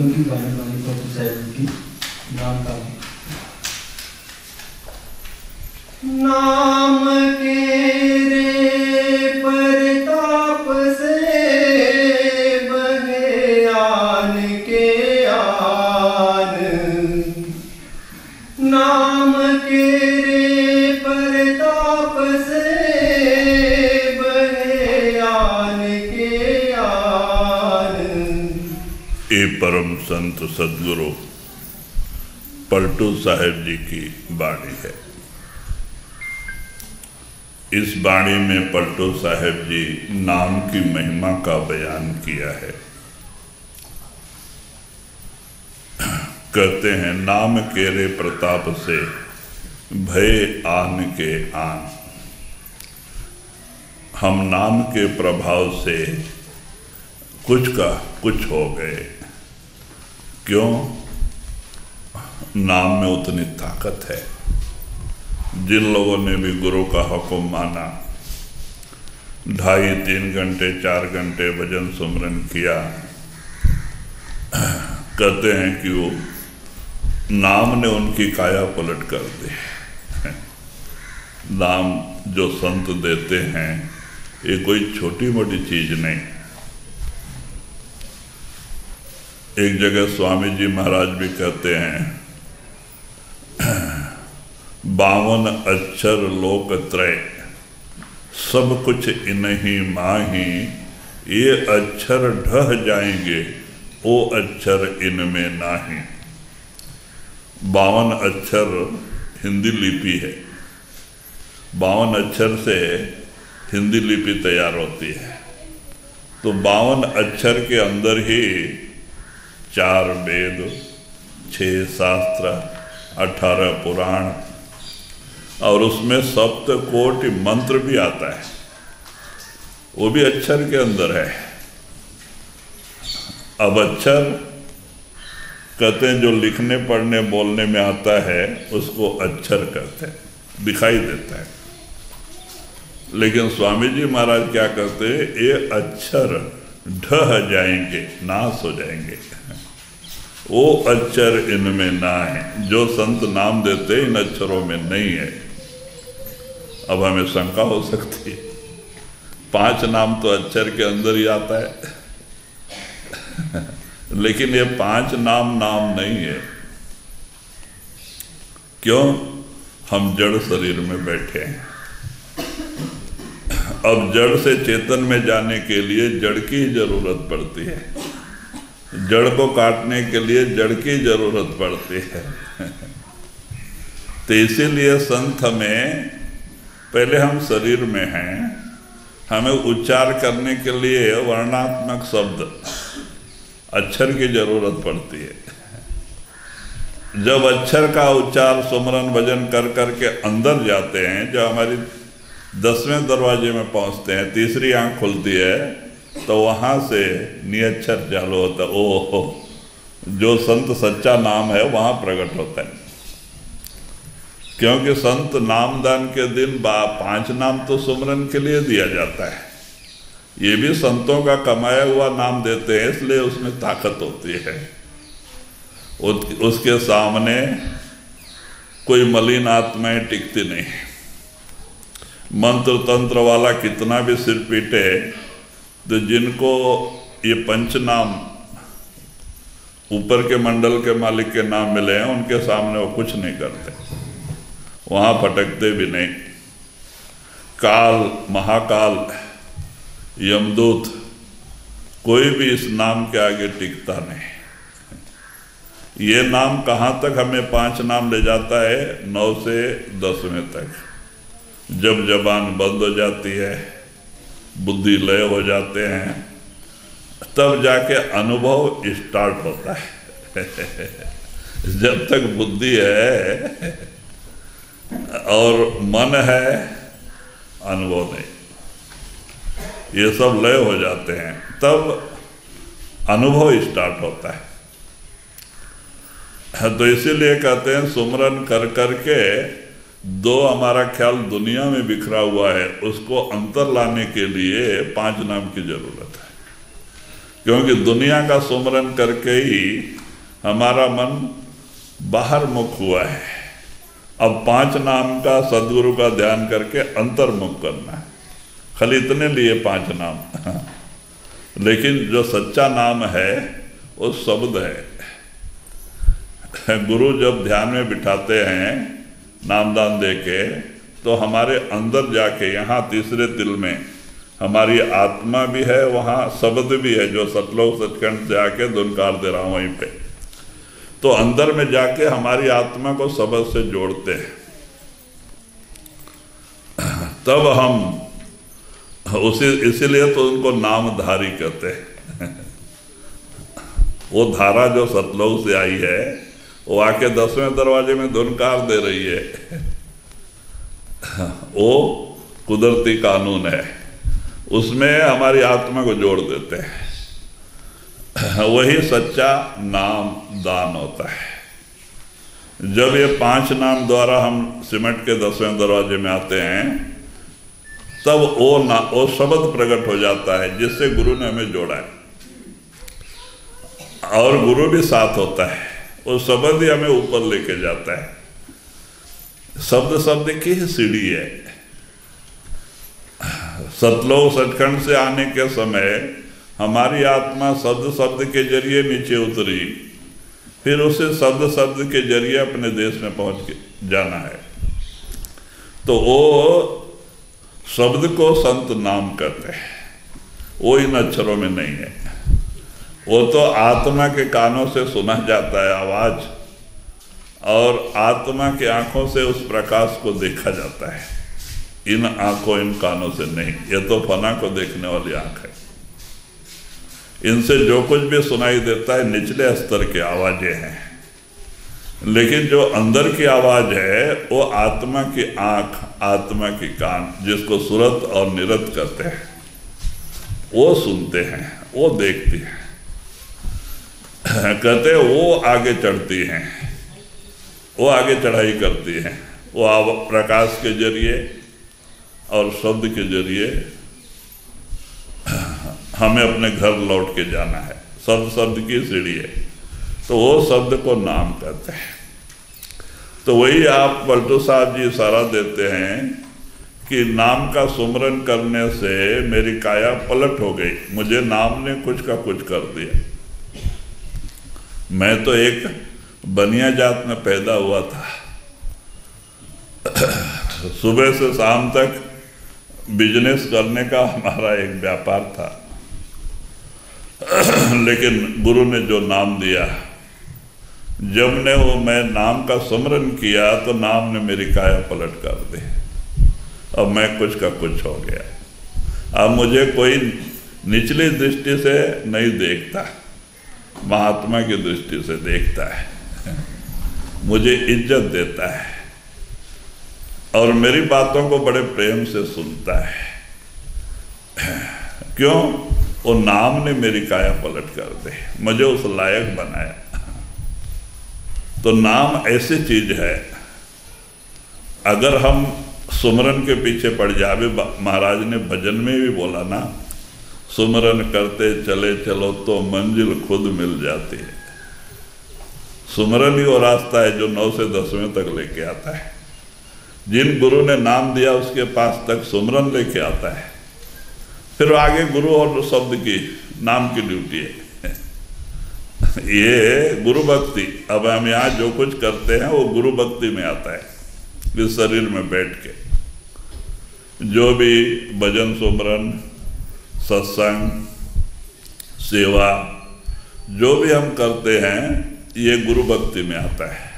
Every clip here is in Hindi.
उनकी गाने वाली पट्टू साहब की नाम का नाम के रे परताप से बहे आन के आन, नाम के रे परताप से बहे आन के आन। ये परम संत सदगुरु पलटू साहेब जी की वाणी है। इस वाणी में पलटू साहेब जी नाम की महिमा का बयान किया है। कहते हैं नाम के रे प्रताप से भय आन के आन। हम नाम के प्रभाव से कुछ का कुछ हो गए। क्यों? नाम में उतनी ताकत है। जिन लोगों ने भी गुरु का हुक्म माना, 2.5-3 घंटे 4 घंटे भजन सुमरन किया, कहते हैं कि वो नाम ने उनकी काया पलट कर दी। नाम जो संत देते हैं ये कोई छोटी मोटी चीज नहीं। एक जगह स्वामी जी महाराज भी कहते हैं 52 अक्षर लोक त्रय, सब कुछ इन्हीं माही, ये अक्षर ढह जाएंगे वो अक्षर इनमें नाही। 52 अक्षर हिंदी लिपि है। 52 अक्षर से हिंदी लिपि तैयार होती है। तो 52 अक्षर के अंदर ही 4 वेद, 6 शास्त्र, 18 पुराण और उसमें सप्तकोटि मंत्र भी आता है। वो भी अक्षर के अंदर है। अब अक्षर कहते हैं जो लिखने पढ़ने बोलने में आता है उसको अक्षर कहते हैं, दिखाई देता है। लेकिन स्वामी जी महाराज क्या कहते हैं, ये अक्षर ढह जाएंगे, नाश हो जाएंगे, वो अक्षर इनमें ना है। जो संत नाम देते इन अक्षरों में नहीं है। अब हमें शंका हो सकती है, 5 नाम तो अक्षर के अंदर ही आता है लेकिन ये 5 नाम नहीं है। क्यों? हम जड़ शरीर में बैठे हैं। अब जड़ से चेतन में जाने के लिए जड़ की जरूरत पड़ती है। जड़ को काटने के लिए जड़ की जरूरत पड़ती है तो इसीलिए संत हमें, पहले हम शरीर में हैं, हमें उच्चार करने के लिए वर्णात्मक शब्द अक्षर की जरूरत पड़ती है। जब अक्षर का उच्चार सुमरन भजन कर करके अंदर जाते हैं, जब हमारी 10वें दरवाजे में पहुंचते हैं, तीसरी आंख खुलती है, तो वहाँ से निअक्षर चालू होता है। ओहो, जो संत सच्चा नाम है वहाँ प्रकट होता है। क्योंकि संत नामदान के दिन 5 नाम तो सुमरन के लिए दिया जाता है। ये भी संतों का कमाया हुआ नाम देते हैं, इसलिए उसमें ताकत होती है। उसके सामने कोई मलिन आत्माएं टिकती नहीं। मंत्र तंत्र वाला कितना भी सिर पीटे, तो जिनको ये 5 नाम ऊपर के मंडल के मालिक के नाम मिले हैं, उनके सामने वो कुछ नहीं करते, वहाँ फटकते भी नहीं। काल, महाकाल, यमदूत, कोई भी इस नाम के आगे टिकता नहीं। ये नाम कहाँ तक हमें 5 नाम ले जाता है? 9 से 10वें तक। जब जबान बंद हो जाती है, बुद्धि लय हो जाते हैं, तब जाके अनुभव स्टार्ट होता है जब तक बुद्धि है और मन है, अनुभव नहीं। ये सब लय हो जाते हैं, तब अनुभव स्टार्ट होता है। तो इसीलिए कहते हैं सुमरन कर करके दो हमारा ख्याल दुनिया में बिखरा हुआ है, उसको अंतर लाने के लिए 5 नाम की जरूरत है। क्योंकि दुनिया का सुमरन करके ही हमारा मन बाहर मुख हुआ है। अब 5 नाम का सदगुरु का ध्यान करके अंतर्मुख करना है, खाली इतने लिए 5 नाम। लेकिन जो सच्चा नाम है वो शब्द है। गुरु जब ध्यान में बिठाते हैं नामदान देके, तो हमारे अंदर जाके यहाँ तीसरे तिल में हमारी आत्मा भी है, वहाँ शब्द भी है जो सतलोक सचखंड से आके धुनकार दे रहा हूँ वहीं पे। तो अंदर में जाके हमारी आत्मा को शब्द से जोड़ते हैं, तब हम इसीलिए तो उनको नामधारी कहते हैं। वो धारा जो सतलोक से आई है वो आके 10वें दरवाजे में धुनकार दे रही है। वो कुदरती कानून है, उसमें हमारी आत्मा को जोड़ देते हैं। वही सच्चा नाम दान होता है। जब ये 5 नाम द्वारा हम सिमट के 10वें दरवाजे में आते हैं, तब वो शब्द प्रकट हो जाता है जिससे गुरु ने हमें जोड़ा है, और गुरु भी साथ होता है। वो शब्द ही हमें ऊपर लेके जाता है। शब्द की ही सीढ़ी है। सतलोक सचखंड से आने के समय हमारी आत्मा शब्द के जरिए नीचे उतरी, फिर उसे शब्द के जरिए अपने देश में पहुंच के जाना है। तो वो शब्द को संत नाम कहते हैं, वो इन अक्षरों में नहीं है। वो तो आत्मा के कानों से सुना जाता है आवाज, और आत्मा के आंखों से उस प्रकाश को देखा जाता है। इन आंखों इन कानों से नहीं, ये तो फना को देखने वाली आंख है। इनसे जो कुछ भी सुनाई देता है निचले स्तर की आवाजें हैं, लेकिन जो अंदर की आवाज है वो आत्मा की आंख, आत्मा की कान, जिसको सुरत और निरत कहते हैं, वो सुनते हैं, वो देखती हैं। कहते वो आगे चढ़ती हैं, वो आगे चढ़ाई करती हैं। वो प्रकाश के जरिए और शब्द के जरिए हमें अपने घर लौट के जाना है। शब्द की सीढ़ी है, तो वो शब्द को नाम कहते हैं। तो वही आप पलटू साहब जी इशारा देते हैं कि नाम का सुमरन करने से मेरी काया पलट हो गई, मुझे नाम ने कुछ का कुछ कर दिया। मैं तो एक बनिया जात में पैदा हुआ था। सुबह से शाम तक बिजनेस करने का हमारा एक व्यापार था, लेकिन गुरु ने जो नाम दिया, जब ने वो मैं नाम का सुमरन किया तो नाम ने मेरी काया पलट कर दी। अब मैं कुछ का कुछ हो गया। अब मुझे कोई निचली दृष्टि से नहीं देखता, महात्मा की दृष्टि से देखता है, मुझे इज्जत देता है और मेरी बातों को बड़े प्रेम से सुनता है। क्यों? वो नाम ने मेरी काया पलट कर दी, मुझे उस लायक बनाया। तो नाम ऐसी चीज है, अगर हम सुमरन के पीछे पड़ जावे, महाराज ने भजन में भी बोला ना, सुमरन करते चले चलो तो मंजिल खुद मिल जाती है। सुमरन ही वो रास्ता है जो 9 से 10वें तक लेके आता है। जिन गुरु ने नाम दिया उसके पास तक सुमरन लेके आता है, फिर आगे गुरु और शब्द की नाम की ड्यूटी है। ये गुरु भक्ति। अब हम यहाँ जो कुछ करते हैं वो गुरु भक्ति में आता है। इस शरीर में बैठ के जो भी भजन, सुमरन, सत्संग, सेवा जो भी हम करते हैं, ये गुरु भक्ति में आता है।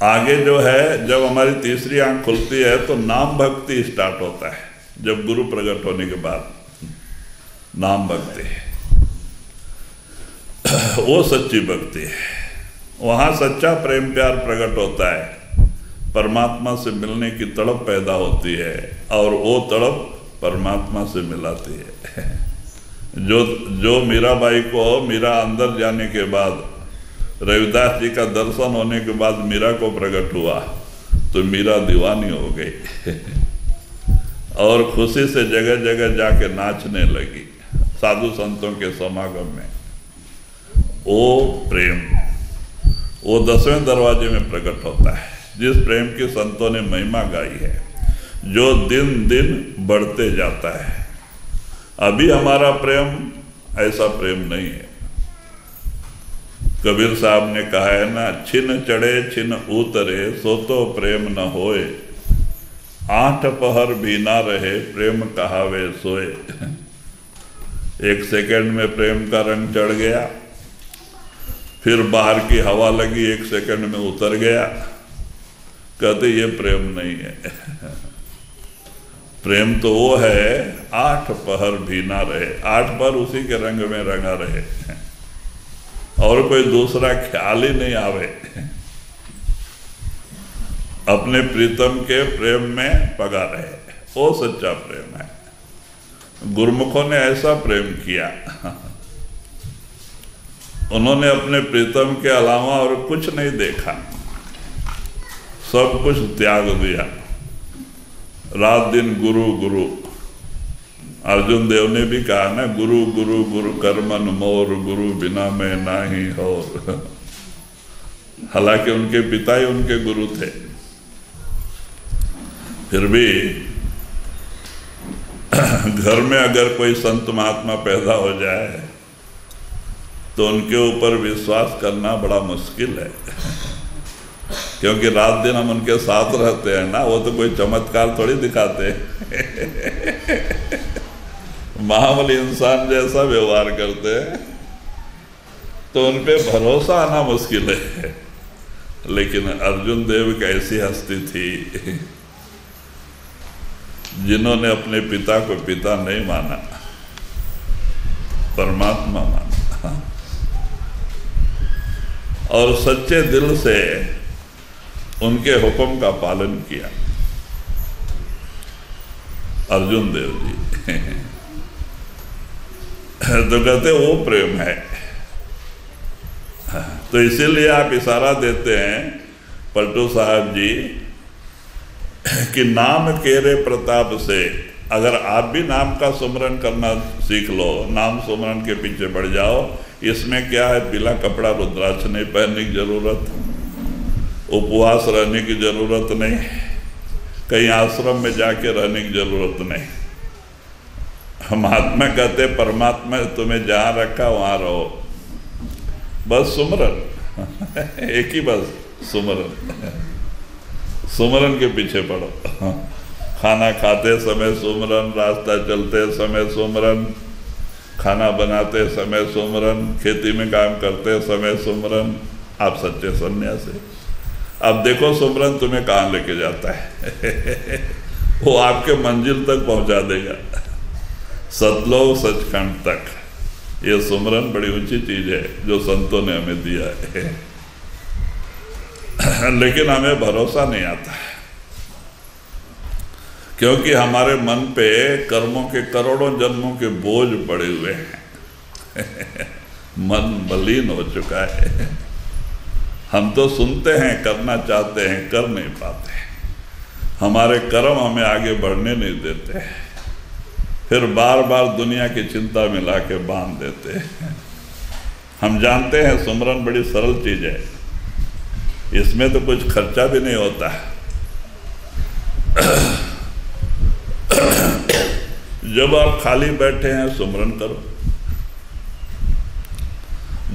आगे जो है, जब हमारी तीसरी आंख खुलती है तो नाम भक्ति स्टार्ट होता है। जब गुरु प्रकट होने के बाद नाम भक्ति, वो सच्ची भक्ति है। वहाँ सच्चा प्रेम प्यार प्रकट होता है, परमात्मा से मिलने की तड़प पैदा होती है और वो तड़प परमात्मा से मिलाती है। जो मीराबाई को मीरा अंदर जाने के बाद, रविदास जी का दर्शन होने के बाद मीरा को प्रकट हुआ तो मीरा दीवानी हो गई और खुशी से जगह जगह जाके नाचने लगी। साधु संतों के समागम में, वो प्रेम वो 10वें दरवाजे में प्रकट होता है, जिस प्रेम की संतों ने महिमा गाई है, जो दिन दिन बढ़ते जाता है। अभी हमारा प्रेम ऐसा प्रेम नहीं है। कबीर साहब ने कहा है ना, छिन चढ़े छिन उतरे सो तो प्रेम न होए, 8 पहर भी ना रहे प्रेम कहावे सोए। 1 सेकंड में प्रेम का रंग चढ़ गया, फिर बाहर की हवा लगी, 1 सेकंड में उतर गया। कहते ये प्रेम नहीं है। प्रेम तो वो है 8 पहर भी ना रहे, 8 पहर उसी के रंग में रंगा रहे और कोई दूसरा ख्याल ही नहीं आवे। अपने प्रीतम के प्रेम में पगा रहे, वो सच्चा प्रेम है। गुरुमुखों ने ऐसा प्रेम किया, उन्होंने अपने प्रीतम के अलावा और कुछ नहीं देखा, सब कुछ त्याग दिया। रात दिन गुरु गुरु। अर्जुन देव ने भी कहा ना, गुरु गुरु गुरु कर्मन मोर, गुरु बिना मैं नाही होर। हालांकि उनके पिता ही उनके गुरु थे, फिर भी घर में अगर कोई संत महात्मा पैदा हो जाए तो उनके ऊपर विश्वास करना बड़ा मुश्किल है, क्योंकि रात दिन हम उनके साथ रहते हैं ना, वो तो कोई चमत्कार थोड़ी दिखाते। मामूली इंसान जैसा व्यवहार करते हैं, तो उन पे भरोसा आना मुश्किल है। लेकिन अर्जुन देव एक ऐसी हस्ती थी जिन्होंने अपने पिता को पिता नहीं माना, परमात्मा माना, और सच्चे दिल से उनके हुक्म का पालन किया। अर्जुन देव जी तो कहते वो प्रेम है। तो इसीलिए आप इशारा देते हैं पलटू साहब जी कि नाम केरे प्रताप से, अगर आप भी नाम का सुमरन करना सीख लो, नाम सुमरन के पीछे बढ़ जाओ। इसमें क्या है, पीला कपड़ा रुद्राक्ष नहीं पहनने की जरूरत, उपवास रहने की जरूरत नहीं, कहीं आश्रम में जाके रहने की जरूरत नहीं। महात्मा कहते परमात्मा तुम्हें जहाँ रखा वहाँ रहो, बस सुमरन। एक ही बस सुमरन, सुमरन के पीछे पड़ो। खाना खाते समय सुमरन, रास्ता चलते समय सुमरन, खाना बनाते समय सुमरन, खेती में काम करते समय सुमरन। आप सच्चे सन्यासी। अब देखो सुमरन तुम्हें कहाँ लेके जाता है। वो आपके मंजिल तक पहुंचा देगा, सतलोक सचखंड तक। ये सुमरन बड़ी ऊंची चीज है जो संतों ने हमें दिया है। लेकिन हमें भरोसा नहीं आता है, क्योंकि हमारे मन पे कर्मों के करोड़ों जन्मों के बोझ पड़े हुए हैं। मन मलिन हो चुका है। हम तो सुनते हैं, करना चाहते हैं, कर नहीं पाते। हमारे कर्म हमें आगे बढ़ने नहीं देते, फिर बार बार दुनिया की चिंता में ला के बांध देते हैं। हम जानते हैं सुमरन बड़ी सरल चीज है, इसमें तो कुछ खर्चा भी नहीं होता। जब आप खाली बैठे हैं सुमरन करो,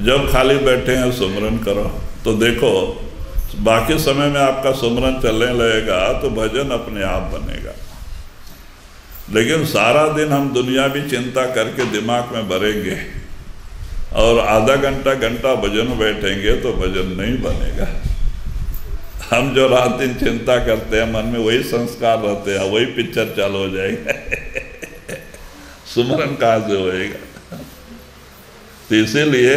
जब खाली बैठे हैं सुमरन करो, तो देखो बाकी समय में आपका सुमरन चलने लगेगा तो भजन अपने आप बनेगा। लेकिन सारा दिन हम दुनियावी चिंता करके दिमाग में भरेंगे और आधा घंटा घंटा भजन में बैठेंगे तो भजन नहीं बनेगा। हम जो रात दिन चिंता करते हैं, मन में वही संस्कार रहते हैं, वही पिक्चर चालू हो जाएगा। सुमरन कहाँ से होएगा? तो इसीलिए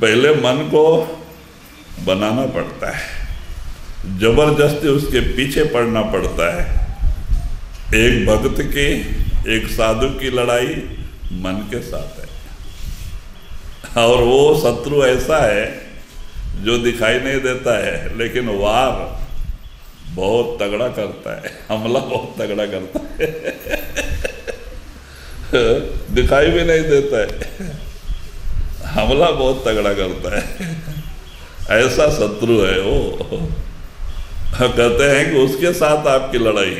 पहले मन को बनाना पड़ता है, जबरदस्ती उसके पीछे पड़ना पड़ता है। एक भक्त की, एक साधु की लड़ाई मन के साथ है, और वो शत्रु ऐसा है जो दिखाई नहीं देता है, लेकिन वार बहुत तगड़ा करता है, हमला बहुत तगड़ा करता है। दिखाई भी नहीं देता है, हमला बहुत तगड़ा करता है, ऐसा शत्रु है वो। कहते हैं कि उसके साथ आपकी लड़ाई।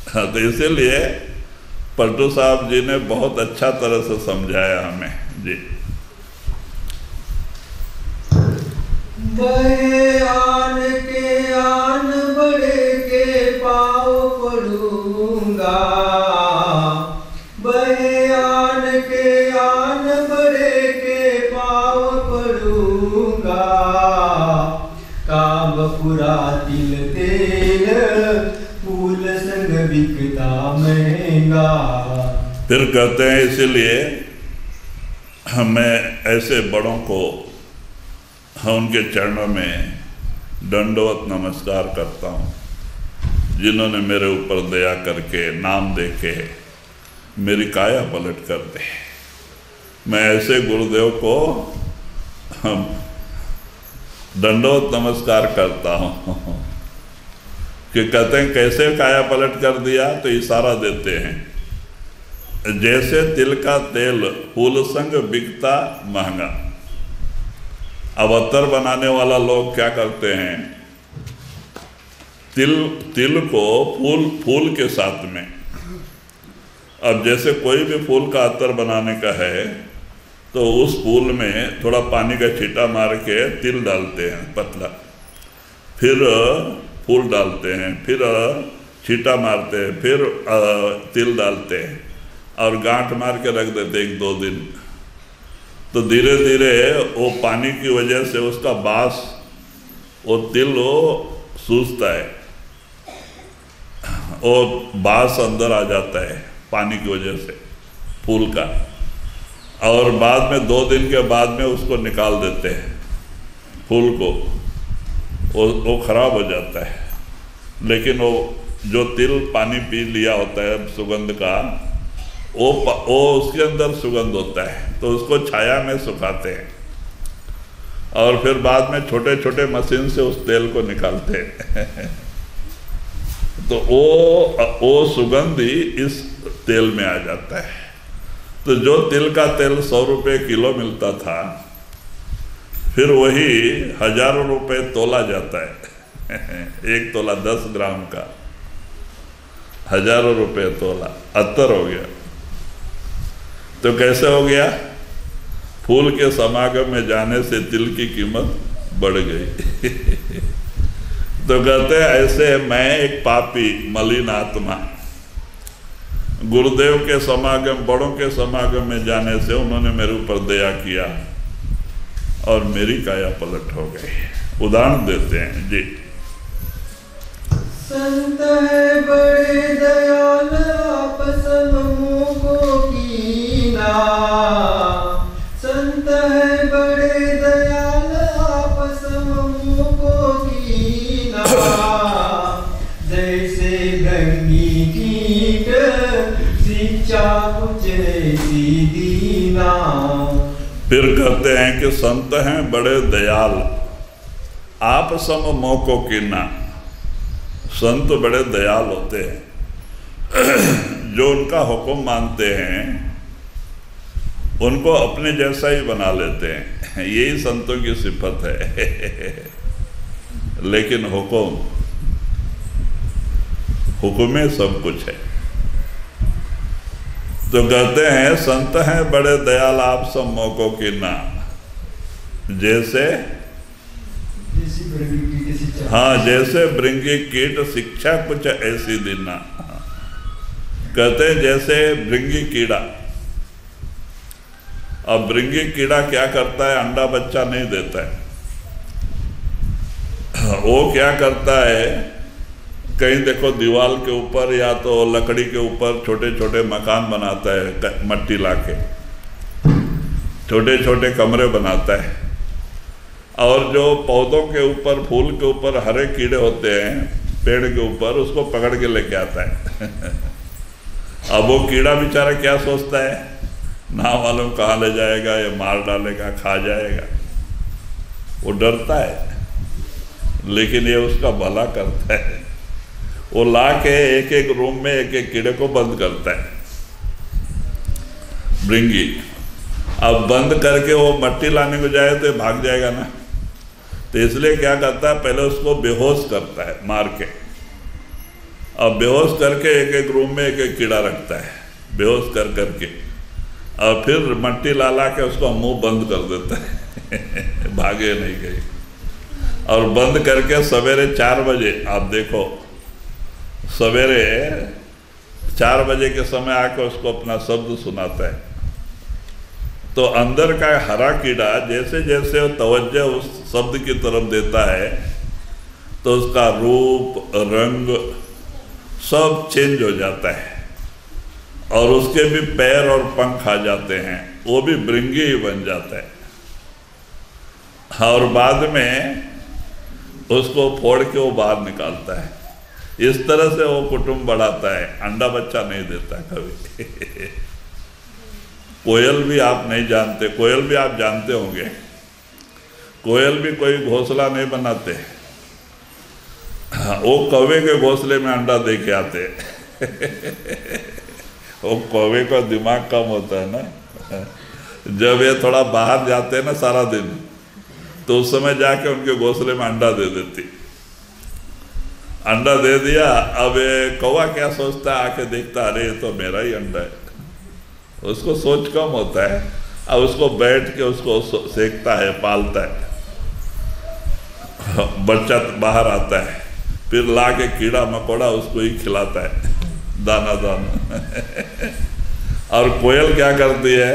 तो इसीलिए पलटू साहब जी ने बहुत अच्छा तरह से समझाया हमें जी। बहे आन के आन बड़े के पाँव पड़ूंगा, बहे आन के आन बड़े के पाँव पड़ूंगा, काम पूरा तिल तेल फूल संग बिकता महंगा। फिर कहते हैं इसीलिए हमें ऐसे बड़ों को उनके चरणों में दंडवत नमस्कार करता हूँ, जिन्होंने मेरे ऊपर दया करके नाम दे के मेरी काया पलट कर दे। मैं ऐसे गुरुदेव को दंडवत नमस्कार करता हूँ कि कहते हैं कैसे काया पलट कर दिया, तो इशारा देते हैं जैसे तिल का तेल फूल संग बिकता महंगा। अब अत्तर बनाने वाला लोग क्या करते हैं, तिल को फूल के साथ में, अब जैसे कोई भी फूल का अत्तर बनाने का है तो उस फूल में थोड़ा पानी का छींटा मार के तिल डालते हैं पतला, फिर फूल डालते हैं, फिर छींटा मारते हैं, फिर तिल डालते हैं और गांठ मार के रख देते 1-2 दिन। तो धीरे धीरे वो पानी की वजह से उसका बास, वो तिल वो सूजता है, और बास अंदर आ जाता है पानी की वजह से फूल का, और बाद में 2 दिन के बाद में उसको निकाल देते हैं फूल को, वो खराब हो जाता है। लेकिन वो जो तिल पानी पी लिया होता है सुगंध का, वो उसके अंदर सुगंध होता है, तो उसको छाया में सुखाते हैं और फिर बाद में छोटे छोटे मशीन से उस तेल को निकालते हैं। तो वो सुगंध ही इस तेल में आ जाता है। तो जो तिल का तेल 100 रुपये किलो मिलता था, फिर वही हजारों रुपए तोला जाता है। 1 तोला 10 ग्राम का हजारों रुपए तोला अत्तर हो गया। तो कैसे हो गया, फूल के समागम में जाने से तिल की कीमत बढ़ गई। तो कहते हैं ऐसे मैं एक पापी मलिन आत्मा, गुरुदेव के समागम, बड़ों के समागम में जाने से उन्होंने मेरे ऊपर दया किया और मेरी काया पलट हो गई। उदाहरण देते हैं जी। संत है बड़े दयाल आप समूह को कीना, संत है बड़े दयाल आप समूह को कीना, जैसे गंगी कीट शिक्षा कुछ ऐसी दीना। फिर कहते हैं कि संत हैं बड़े दयाल आप सम मोह को कीना। संत बड़े दयाल होते हैं, जो उनका हुक्म मानते हैं उनको अपने जैसा ही बना लेते हैं, यही संतों की सिफत है। लेकिन हुक्म में सब कुछ है। तो कहते हैं संत हैं बड़े दयाल आप सब मौकों की ना, जैसे हाँ जैसे भृंगी कीट शिक्षा कुछ ऐसी दीना। कहते हैं जैसे भृंगी कीड़ा। अब भृंगी कीड़ा क्या करता है, अंडा बच्चा नहीं देता है। वो क्या करता है, कहीं देखो दीवार के ऊपर या तो लकड़ी के ऊपर छोटे छोटे मकान बनाता है, मट्टी लाके छोटे छोटे कमरे बनाता है, और जो पौधों के ऊपर फूल के ऊपर हरे कीड़े होते हैं पेड़ के ऊपर, उसको पकड़ के लेके आता है। अब वो कीड़ा बेचारा क्या सोचता है, ना मालूम कहाँ ले जाएगा, ये मार डालेगा, खा जाएगा, वो डरता है। लेकिन ये उसका भला करता है, वो ला के एक एक रूम में एक एक कीड़े को बंद करता है। भृंगी। अब बंद करके वो मट्टी लाने को जाए तो भाग जाएगा ना, तो इसलिए क्या करता है, पहले उसको बेहोश करता है मार के, और बेहोश करके एक एक रूम में एक एक कीड़ा रखता है, बेहोश कर करके, और फिर मट्टी ला ला के उसको मुंह बंद कर देता है भागे नहीं गई। और बंद करके सवेरे 4 बजे, आप देखो सवेरे 4 बजे के समय आकर उसको अपना शब्द सुनाता है। तो अंदर का हरा कीड़ा जैसे जैसे वो तवज्जो उस शब्द की तरफ देता है तो उसका रूप रंग सब चेंज हो जाता है, और उसके भी पैर और पंख आ जाते हैं, वो भी भृंगी ही बन जाता है। और बाद में उसको फोड़ के वो बाहर निकालता है। इस तरह से वो कुटुंब बढ़ाता है, अंडा बच्चा नहीं देता कभी। कोयल भी आप नहीं जानते, कोयल भी आप जानते होंगे, कोयल भी कोई घोंसला नहीं बनाते, वो कौवे के घोंसले में अंडा दे के आते। वो कौवे का दिमाग कम होता है ना, जब ये थोड़ा बाहर जाते हैं ना सारा दिन, तो उस समय जाके उनके घोंसले में अंडा दे देती। अंडा दे दिया, अब ये कौवा क्या सोचता है, आके देखता अरे ये तो मेरा ही अंडा है, उसको सोच कम होता है। अब उसको बैठ के उसको सेकता है, पालता है, बच्चा बाहर आता है, फिर ला के कीड़ा मकोड़ा उसको ही खिलाता है, दाना दाना। और कोयल क्या करती है,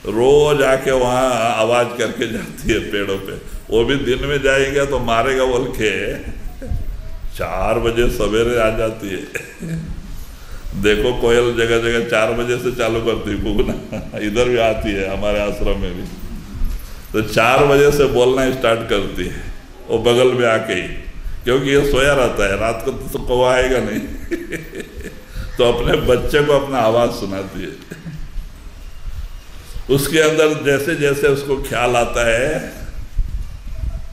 रोज आके वहाँ आवाज करके जाती है पेड़ों पे। वो भी दिन में जाएगा तो मारेगा बोल के 4 बजे सवेरे आ जाती है। देखो कोयल जगह जगह 4 बजे से चालू करती है कूकना, इधर भी आती है हमारे आश्रम में भी, तो 4 बजे से बोलना स्टार्ट करती है वो बगल में आके ही, क्योंकि ये सोया रहता है, रात को तो कौवा आएगा नहीं। तो अपने बच्चे को अपना आवाज सुनाती है। उसके अंदर जैसे जैसे उसको ख्याल आता है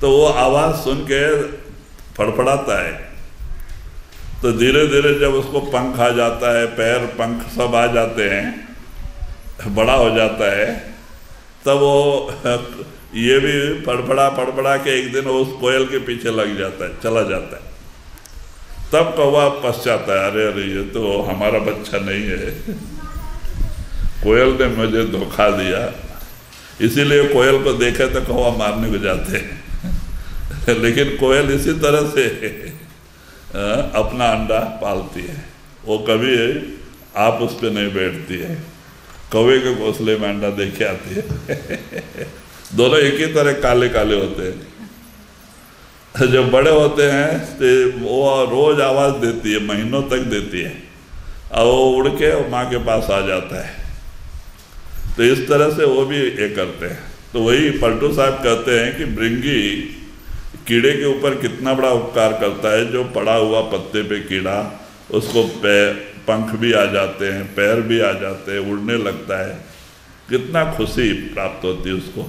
तो वो आवाज सुन के फड़फड़ाता है, तो धीरे धीरे जब उसको पंख आ जाता है, पैर पंख सब आ जाते हैं, बड़ा हो जाता है, तब वो ये भी फड़फड़ा के एक दिन उस कोयल के पीछे लग जाता है, चला जाता है। तब कौवा पछताता है, अरे अरे ये तो हमारा बच्चा नहीं है, कोयल ने मुझे धोखा दिया। इसीलिए कोयल को देखे तो कौवा मारने को जाते हैं। लेकिन कोयल इसी तरह से अपना अंडा पालती है, वो कभी आप उस पर नहीं बैठती है, कौवे के घोंसले में अंडा दे के आती है। दोनों एक ही तरह काले काले होते हैं। जब बड़े होते हैं तो वो रोज आवाज़ देती है, महीनों तक देती है, और वो उड़ के माँ के पास आ जाता है। तो इस तरह से वो भी ये करते हैं। तो वही पलटू साहब कहते हैं कि भृंगी कीड़े के ऊपर कितना बड़ा उपकार करता है। जो पड़ा हुआ पत्ते पे कीड़ा, उसको पंख भी आ जाते हैं, पैर भी आ जाते हैं, उड़ने लगता है, कितना खुशी प्राप्त होती है उसको।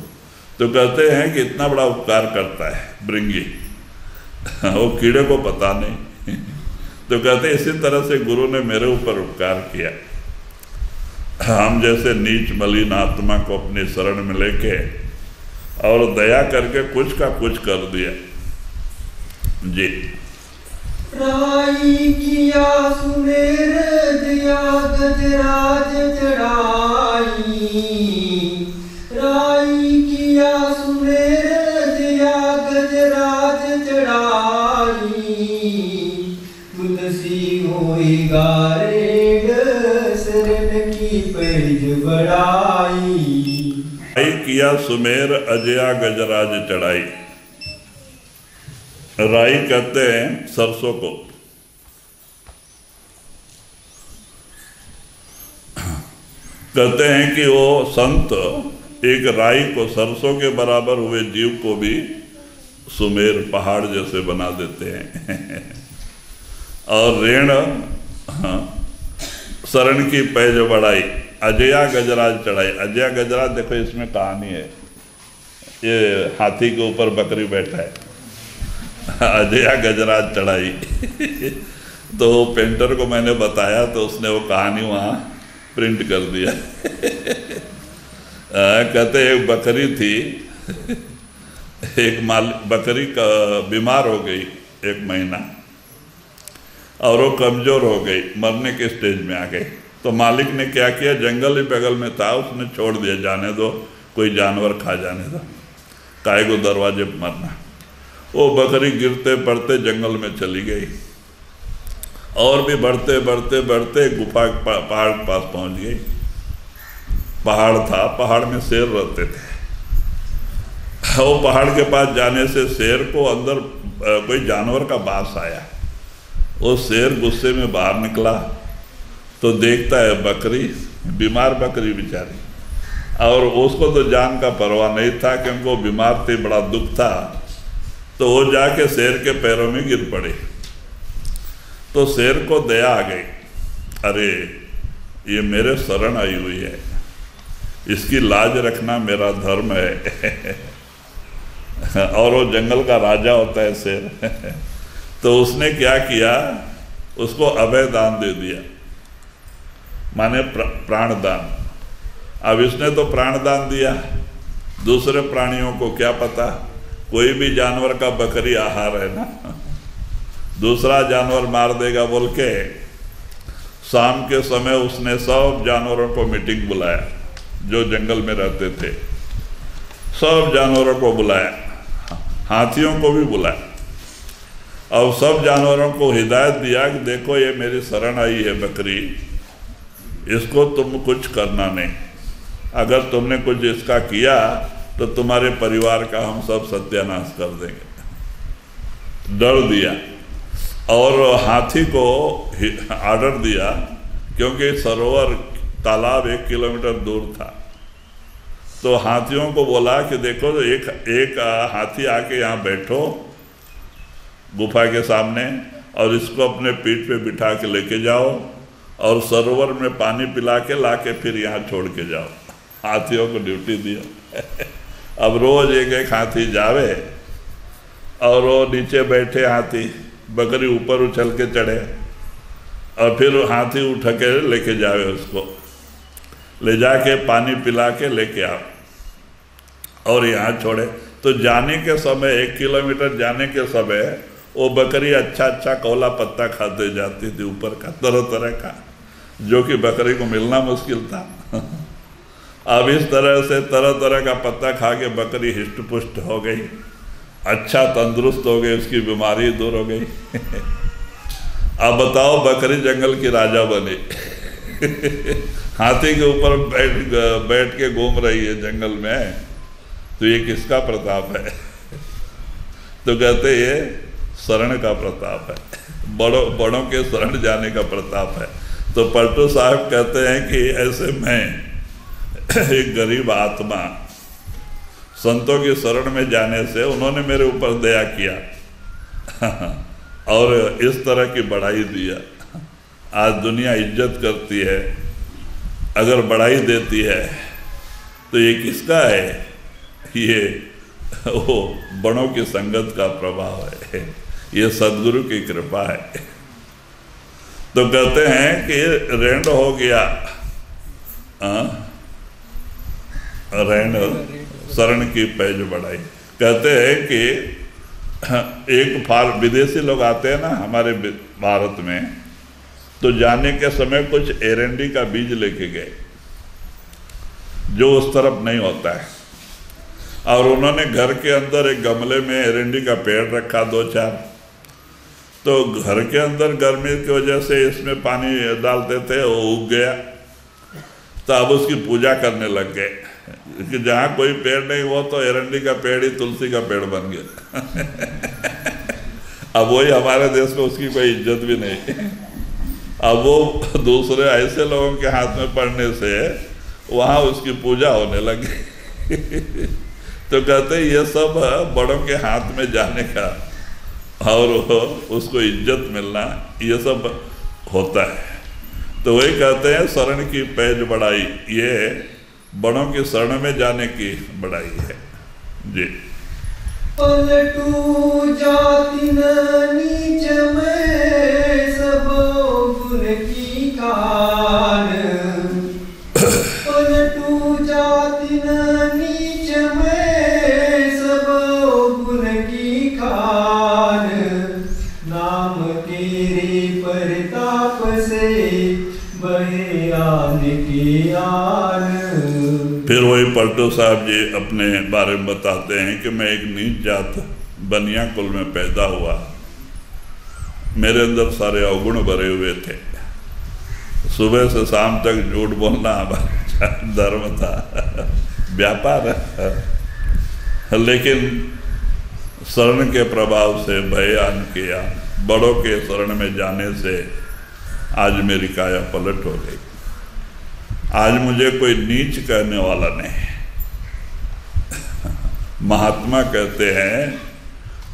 तो कहते हैं कि इतना बड़ा उपकार करता है भृंगी, वो कीड़े को पता नहीं। तो कहते हैं इसी तरह से गुरु ने मेरे ऊपर उपकार किया। हम जैसे नीच मलिन आत्मा को अपनी शरण में लेके और दया करके कुछ का कुछ कर दिया जी। राई किया सुमेर दिया गजराज चढ़ाई, राई किया सुमेर दिया गजराज चढ़ाई, तुलसी होई गारेग शरण की पैज बढ़ाई। राई किया सुमेर अजया गजराज चढ़ाई। राई कहते हैं सरसों को। कहते हैं कि वो संत एक राई को, सरसों के बराबर हुए जीव को भी सुमेर पहाड़ जैसे बना देते हैं। और ऋण शरण की पैज बढ़ाई, अजया गजराज चढ़ाई। अजया गजराज देखो इसमें कहानी है, ये हाथी के ऊपर बकरी बैठा है, अजया गजराज चढ़ाई। तो पेंटर को मैंने बताया तो उसने वो कहानी वहाँ प्रिंट कर दिया। कहते एक बकरी थी, एक बकरी का बीमार हो गई 1 महीना और वो कमज़ोर हो गई, मरने के स्टेज में आ गई। तो मालिक ने क्या किया, जंगल ही बगल में था, उसने छोड़ दिया, जाने दो कोई जानवर खा जाने दो, काय को दरवाजे पर मरना। वो बकरी गिरते पड़ते जंगल में चली गई और भी बढ़ते बढ़ते बढ़ते गुफा पहाड़ के पास पहुंच गई। पहाड़ था, पहाड़ में शेर रहते थे। वो पहाड़ के पास जाने से शेर को अंदर कोई जानवर का बास आया। वो शेर गुस्से में बाहर निकला तो देखता है बकरी, बीमार बकरी बेचारी, और उसको तो जान का परवाह नहीं था क्योंकि वो बीमार थी, बड़ा दुख था। तो वो जाके शेर के पैरों में गिर पड़े। तो शेर को दया आ गई, अरे ये मेरे शरण आई हुई है, इसकी लाज रखना मेरा धर्म है। और वो जंगल का राजा होता है शेर। तो उसने क्या किया, उसको अभय दान दे दिया, माने प्राण दान। अब इसने तो प्राण दान दिया, दूसरे प्राणियों को क्या पता, कोई भी जानवर का बकरी आहार है ना, दूसरा जानवर मार देगा बोल के शाम के समय उसने सब जानवरों को मीटिंग बुलाया, जो जंगल में रहते थे सब जानवरों को बुलाया, हाथियों को भी बुलाया, और सब जानवरों को हिदायत दिया कि देखो ये मेरी शरण आई है बकरी, इसको तुम कुछ करना नहीं, अगर तुमने कुछ इसका किया तो तुम्हारे परिवार का हम सब सत्यानाश कर देंगे। डर दिया और हाथी को आर्डर दिया, क्योंकि सरोवर तालाब 1 किलोमीटर दूर था। तो हाथियों को बोला कि देखो तो एक हाथी आके यहाँ बैठो गुफा के सामने, और इसको अपने पीठ पे बिठा के लेके जाओ और सरोवर में पानी पिला के ला के फिर यहाँ छोड़ के जाओ। हाथियों को ड्यूटी दिया। अब रोज एक हाथी जावे और वो नीचे बैठे हाथी, बकरी ऊपर उछल के चढ़े और फिर हाथी उठ के लेके जावे, उसको ले जाके पानी पिला के लेके आओ और यहाँ छोड़े। तो जाने के समय 1 किलोमीटर जाने के समय वो बकरी अच्छा अच्छा कौला पत्ता खाते जाती थी, ऊपर का तरह तरह का, जो कि बकरी को मिलना मुश्किल था। अब इस तरह से तरह तरह का पत्ता खा के बकरी हिष्ट पुष्ट हो गई, अच्छा तंदुरुस्त हो गई, उसकी बीमारी दूर हो गई। अब बताओ बकरी जंगल की राजा बनी। हाथी के ऊपर बैठ के घूम रही है जंगल में, तो ये किसका प्रताप है? तो कहते ये शरण का प्रताप है, बड़ों के शरण जाने का प्रताप है। तो पलटू साहब कहते हैं कि ऐसे मैं एक गरीब आत्मा संतों की शरण में जाने से उन्होंने मेरे ऊपर दया किया और इस तरह की बढ़ाई दिया। आज दुनिया इज्जत करती है, अगर बढ़ाई देती है तो ये किसका है? ये वो बड़ों की संगत का प्रभाव है, ये सद्गुरु की कृपा है। तो कहते हैं कि रेंड हो गया, रेंड शरण की पैज बढ़ाई। कहते हैं कि एक विदेशी लोग आते हैं ना हमारे भारत में, तो जाने के समय कुछ एरंडी का बीज लेके गए जो उस तरफ नहीं होता है, और उन्होंने घर के अंदर एक गमले में एरंडी का पेड़ रखा 2-4। तो घर के अंदर गर्मी की वजह से इसमें पानी डालते थे, वो उग गया। तो अब उसकी पूजा करने लग गए कि जहाँ कोई पेड़ नहीं हुआ तो एरंडी का पेड़ ही तुलसी का पेड़ बन गया। अब वही हमारे देश में उसकी कोई इज्जत भी नहीं। अब वो दूसरे ऐसे लोगों के हाथ में पड़ने से वहाँ उसकी पूजा होने लगी। तो कहते ये सब बड़ों के हाथ में जाने का और उसको इज्जत मिलना, ये सब होता है। तो वही कहते हैं शरण की पैज बढ़ाई, ये बड़ों की शरण में जाने की बढ़ाई है जी। पलटू जाति न नीच में सब गुण की कान, पलटू जाति न नाम तेरे परताप से बहे आन की आन। फिर वही पलटू साहब जी अपने बारे में बताते हैं कि मैं एक नीच जात बनिया कुल में पैदा हुआ, मेरे अंदर सारे अवगुण भरे हुए थे, सुबह से शाम तक झूठ बोलना हमारा धर्म था, व्यापार है। लेकिन शरण के प्रभाव से भयान किया, बड़ों के शरण में जाने से आज मेरी काया पलट हो गई। आज मुझे कोई नीच कहने वाला नहीं। महात्मा कहते हैं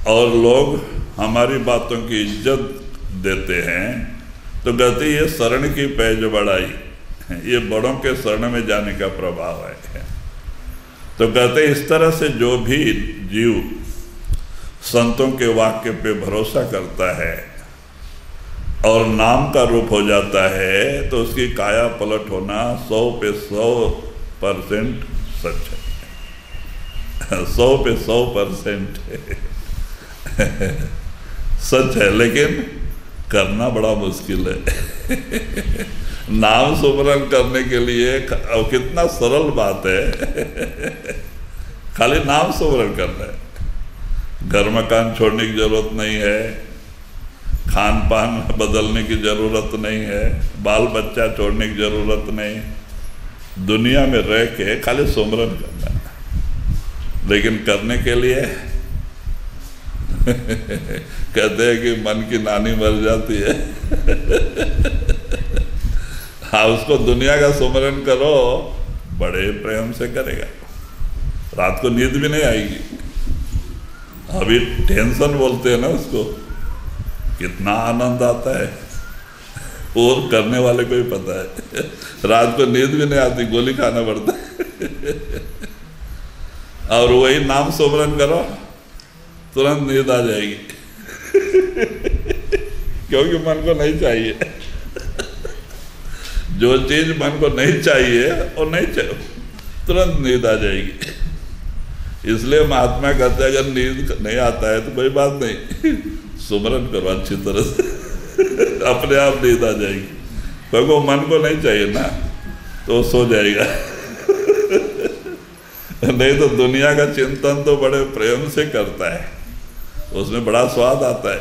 और लोग हमारी बातों की इज्जत देते हैं तो कहते ये शरण की पैज बढ़ाई, ये बड़ों के शरण में जाने का प्रभाव है। तो कहते इस तरह से जो भी जीव संतों के वाक्य पे भरोसा करता है और नाम का रूप हो जाता है तो उसकी काया पलट होना 100% सच है। 100% सच है, लेकिन करना बड़ा मुश्किल है। नाम सुमरन करने के लिए कितना सरल बात है, खाली नाम सुमरन करना है। घर मकान छोड़ने की जरूरत नहीं है, खान पान बदलने की जरूरत नहीं है, बाल बच्चा छोड़ने की जरूरत नहीं, दुनिया में रह के खाली सुमरन करना है। लेकिन करने के लिए कहते हैं कि मन की नानी मर जाती है। हाँ, उसको दुनिया का सुमरन करो, बड़े प्रेम से करेगा, रात को नींद भी नहीं आएगी। अभी टेंशन बोलते हैं ना उसको, कितना आनंद आता है और करने वाले को ही पता है। रात को नींद भी नहीं आती, गोली खाना पड़ता है। और वही नाम सुमरन करो, तुरंत नींद आ जाएगी। क्योंकि मन को नहीं चाहिए, जो चीज मन को नहीं चाहिए और नहीं चाहिए, तुरंत नींद आ जाएगी। इसलिए महात्मा कहते हैं अगर नींद नहीं आता है तो कोई बात नहीं, सुमरन करो अच्छी तरह से, अपने आप नींद आ जाएगी। क्योंकि मन को नहीं चाहिए ना तो सो जाएगा। नहीं तो दुनिया का चिंतन तो बड़े प्रेम से करता है, उसमें बड़ा स्वाद आता है।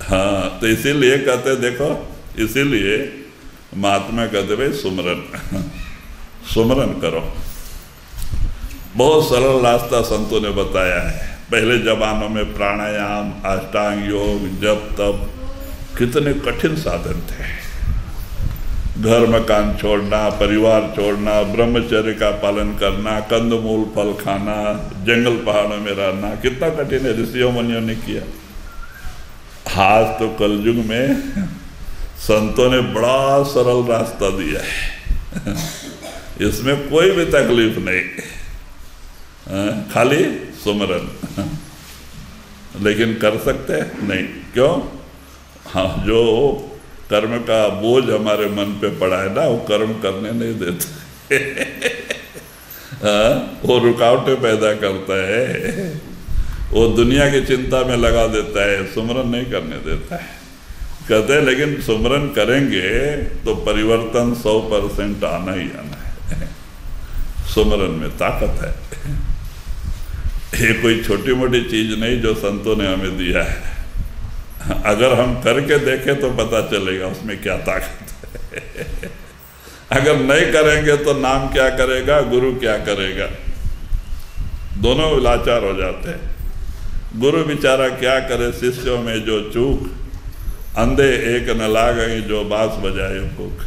हाँ, तो इसीलिए कहते देखो, इसीलिए महात्मा कहते भाई सुमरन करो। बहुत सरल रास्ता संतों ने बताया है। पहले जमानों में प्राणायाम, अष्टांग योग, जप तप कितने कठिन साधन थे। घर मकान छोड़ना, परिवार छोड़ना, ब्रह्मचर्य का पालन करना, कंदमूल फल खाना, जंगल पहाड़ों में रहना, कितना कठिन है, ऋषियों मुनियों ने किया। आज तो कलयुग में संतों ने बड़ा सरल रास्ता दिया है। इसमें कोई भी तकलीफ नहीं, खाली सुमरन। लेकिन कर सकते हैं नहीं, क्यों? हाँ, जो कर्म का बोझ हमारे मन पे पड़ा है ना, वो कर्म करने नहीं देते। वो रुकावटें पैदा करता है, वो दुनिया की चिंता में लगा देता है, सुमरन नहीं करने देता है। कहते हैं लेकिन सुमरन करेंगे तो परिवर्तन 100% आना ही आना है। सुमरन में ताकत है। ये कोई छोटी मोटी चीज नहीं जो संतों ने हमें दिया है। अगर हम करके देखें तो पता चलेगा उसमें क्या ताकत है। अगर नहीं करेंगे तो नाम क्या करेगा, गुरु क्या करेगा, दोनों लाचार हो जाते हैं। गुरु बेचारा क्या करे, शिष्यों में जो चूक, अंधे एक न लागें जो बांस बजाए फूक।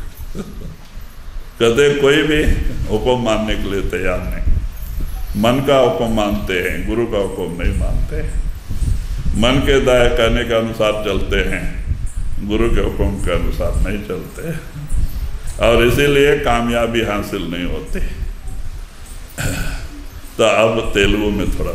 कहते कोई भी हुक्म मानने के लिए तैयार नहीं। मन का हुक्म मानते हैं, गुरु का हुक्म नहीं मानते। मन के दाएं कहने के अनुसार चलते हैं, गुरु के हुक्म के अनुसार नहीं चलते, और इसीलिए कामयाबी हासिल नहीं होती। तो अब तेलुगु में थोड़ा